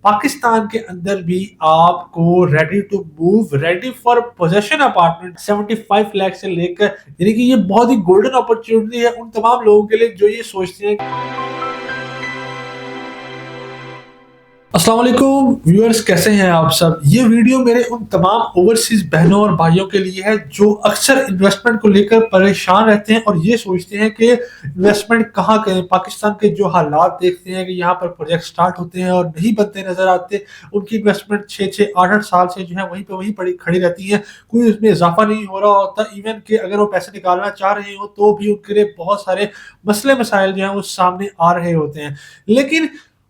پاکستان کے اندر بھی آپ کو ready to move ready for possession apartment 75 lakh سے لے کر، یعنی کہ یہ بہت ہی گولڈن اپرچونٹی ہے ان تمام لوگوں کے لیے جو یہ سوچتے ہیں۔ السلام علیکم ویورز، کیسے ہیں آپ سب؟ یہ ویڈیو میرے ان تمام اوورسیز بہنوں اور بھائیوں کے لیے ہے جو اکثر انویسٹمنٹ کو لے کر پریشان رہتے ہیں اور یہ سوچتے ہیں کہ انویسٹمنٹ کہاں کریں۔ پاکستان کے جو حالات دیکھتے ہیں کہ یہاں پر پروجیکٹ سٹارٹ ہوتے ہیں اور نہیں بنتے نظر آتے، ان کی انویسٹمنٹ 6-8 سال سے جو ہے وہیں پہ وہیں پڑی کھڑی رہتی ہے، کوئی اس میں اضافہ نہیں ہو رہا ہوتا۔ ایون کہ اگر وہ پیسے نکالنا چاہ رہے ہوں تو بھی ان کے لیے بہت سارے مسئلے مسائل جو ہیں وہ سامنے آ رہے ہوتے ہیں۔ لیکن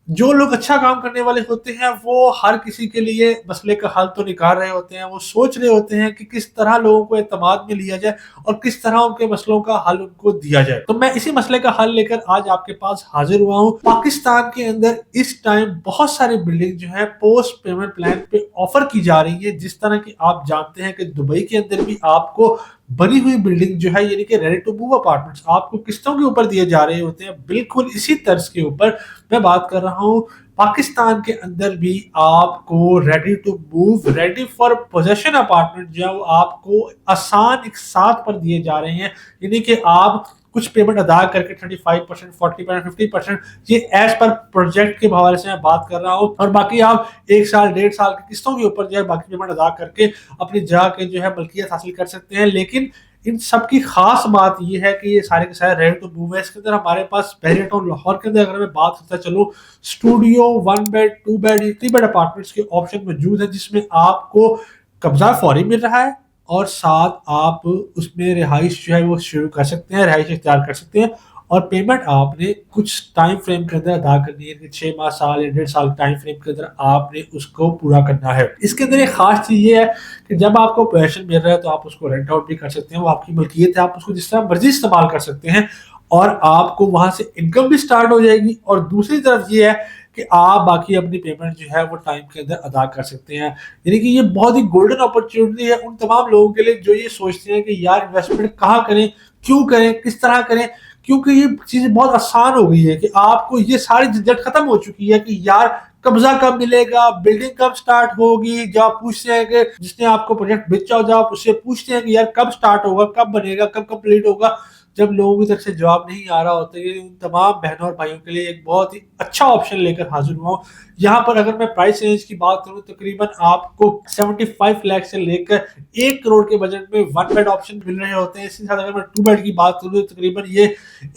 جو لوگ اچھا کام کرنے والے ہوتے ہیں وہ ہر کسی کے لیے مسئلے کا حل تو نکال رہے ہوتے ہیں، وہ سوچ رہے ہوتے ہیں کہ کس طرح لوگوں کو اعتماد میں لیا جائے اور کس طرح ان کے مسئلوں کا حل ان کو دیا جائے۔ تو میں اسی مسئلے کا حل لے کر آج آپ کے پاس حاضر ہوا ہوں۔ پاکستان کے اندر اس ٹائم بہت ساری بلڈنگ جو ہے پوسٹ پیمنٹ پلان پہ آفر کی جا رہی ہے، جس طرح کہ آپ جانتے ہیں کہ دبئی کے اندر بھی آپ کو بنی ہوئی بلڈنگ جو ہے یعنی کہ ریڈی ٹو موو اپارٹمنٹس آپ کو قسطوں کے اوپر دیے جا رہے ہوتے ہیں۔ بالکل اسی طرز کے اوپر میں بات کر رہا ہوں، پاکستان کے اندر بھی آپ کو ready to move ready for possession apartment جو ہے وہ آپ کو آسان ایک ساتھ پر دیے جا رہے ہیں، یعنی کہ آپ کچھ پیمنٹ ادا کر کے 35%، 40%، 50%، یہ ایز پر پروجیکٹ کے حوالے سے میں بات کر رہا ہوں، اور باقی آپ 1 سال 1.5 سال کی قسطوں کے اوپر جو ہے باقی پیمنٹ ادا کر کے اپنی جگہ کے جو ہے ملکیت حاصل کر سکتے ہیں۔ لیکن ان سب کی خاص بات یہ ہے کہ یہ سارے کے سارے ریڈی ٹو موو ہے۔ اس کے اندر ہمارے پاس بحریہ ٹاؤن لاہور کے اندر اگر میں بات کرتا چلوں، studio 1 bed 2 bed 3 bed apartments کے آپشن موجود ہیں، جس میں آپ کو قبضہ فوری مل رہا ہے اور ساتھ آپ اس میں رہائش جو ہے وہ شروع کر سکتے ہیں، رہائش اختیار کر سکتے ہیں، اور پیمنٹ آپ نے کچھ ٹائم فریم کے اندر ادا کرنی ہے کہ 6 ماہ، سال یا 1.5 سال ٹائم فریم کے اندر آپ نے اس کو پورا کرنا ہے۔ اس کے اندر ایک خاص چیز یہ ہے کہ جب آپ کو پوزیشن مل رہا ہے تو آپ اس کو رینٹ آؤٹ بھی کر سکتے ہیں، وہ آپ کی ملکیت ہے، آپ اس کو جس طرح مرضی استعمال کر سکتے ہیں اور آپ کو وہاں سے انکم بھی سٹارٹ ہو جائے گی، اور دوسری طرف یہ ہے کہ آپ باقی اپنی پیمنٹ جو ہے وہ ٹائم کے اندر ادا کر سکتے ہیں۔ یعنی کہ یہ بہت ہی گولڈن اپرچونٹی ہے ان تمام لوگوں کے لیے جو یہ سوچتے ہیں کہ یار انویسٹمنٹ کہاں کریں، کیوں کریں، کس طرح کریں، کیونکہ یہ چیز بہت آسان ہو گئی ہے کہ آپ کو یہ ساری جھنجھٹ ختم ہو چکی ہے کہ یار قبضہ کب ملے گا، بلڈنگ کب سٹارٹ ہوگی۔ جب آپ پوچھتے ہیں کہ جس نے آپ کو پروجیکٹ بیچا ہو، جب آپ اس سے پوچھتے ہیں کہ یار کب سٹارٹ ہوگا، کب بنے گا، کب کمپلیٹ ہوگا، جب لوگوں کی طرف سے جواب نہیں آ رہا ہوتا، یہ ان تمام بہنوں اور بھائیوں کے لیے ایک بہت ہی اچھا آپشن لے کر حاضر ہوا ہوں۔ یہاں پر اگر میں پرائس رینج کی بات کروں، تقریباً آپ کو 75 لاکھ سے لے کر 1 کروڑ کے بجٹ میں 1 بیڈ آپشن مل رہے ہوتے ہیں۔ اس کے ساتھ اگر میں 2 بیڈ کی بات کروں تو تقریباً یہ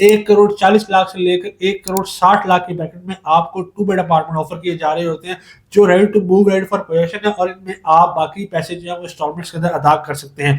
1 کروڑ 40 لاکھ سے لے کر 1 کروڑ 60 لاکھ کے بریکٹ میں آپ کو 2 بیڈ اپارٹمنٹ آفر کیے جا رہے ہوتے ہیں، جو ready to move ready for possession ہے، اور ان میں آپ باقی پیسے جو ہیں وہ انسٹالمنٹس کے اندر ادا کر سکتے ہیں۔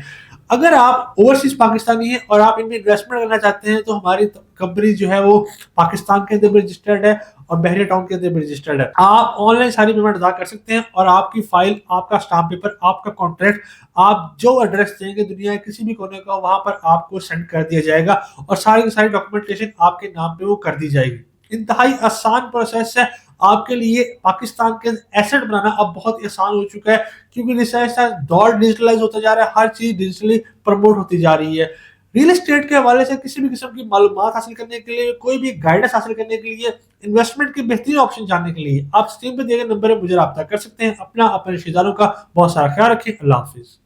اگر آپ اوورسیز پاکستانی ہیں اور آپ ان میں انویسٹمنٹ کرنا چاہتے ہیں تو ہماری کمپنی جو ہے وہ پاکستان کے اندر بھی رجسٹرڈ ہے اور بحریہ ٹاؤن کے اندر بھی رجسٹرڈ ہے۔ آپ آن لائن ساری پیمنٹ ادا کر سکتے ہیں اور آپ کی فائل، آپ کا اسٹامپ پیپر، آپ کا کانٹریکٹ، آپ جو ایڈریس دیں گے دنیا کے کسی بھی کونے کا، وہاں پر آپ کو سینڈ کر دیا جائے گا اور ساری کی ساری ڈاکومنٹیشن آپ کے نام پہ وہ کر دی جائے گی۔ انتہائی آسان پروسیس ہے آپ کے لیے۔ پاکستان کے ایسٹ بنانا اب بہت آسان ہو چکا ہے کیونکہ ریسرچ دور ڈیجیٹلائز ہوتا جا رہا ہے، ہر چیز ڈیجیٹلی پروموٹ ہوتی جا رہی ہے۔ ریل اسٹیٹ کے حوالے سے کسی بھی قسم کی معلومات حاصل کرنے کے لیے، کوئی بھی گائیڈنس حاصل کرنے کے لیے، انویسٹمنٹ کے بہترین آپشن جاننے کے لیے آپ اسکرین پہ دیے گئے نمبر پر مجھے رابطہ کر سکتے ہیں۔ اپنے رشتہ داروں کا بہت سارا خیال رکھیں۔ اللہ حافظ۔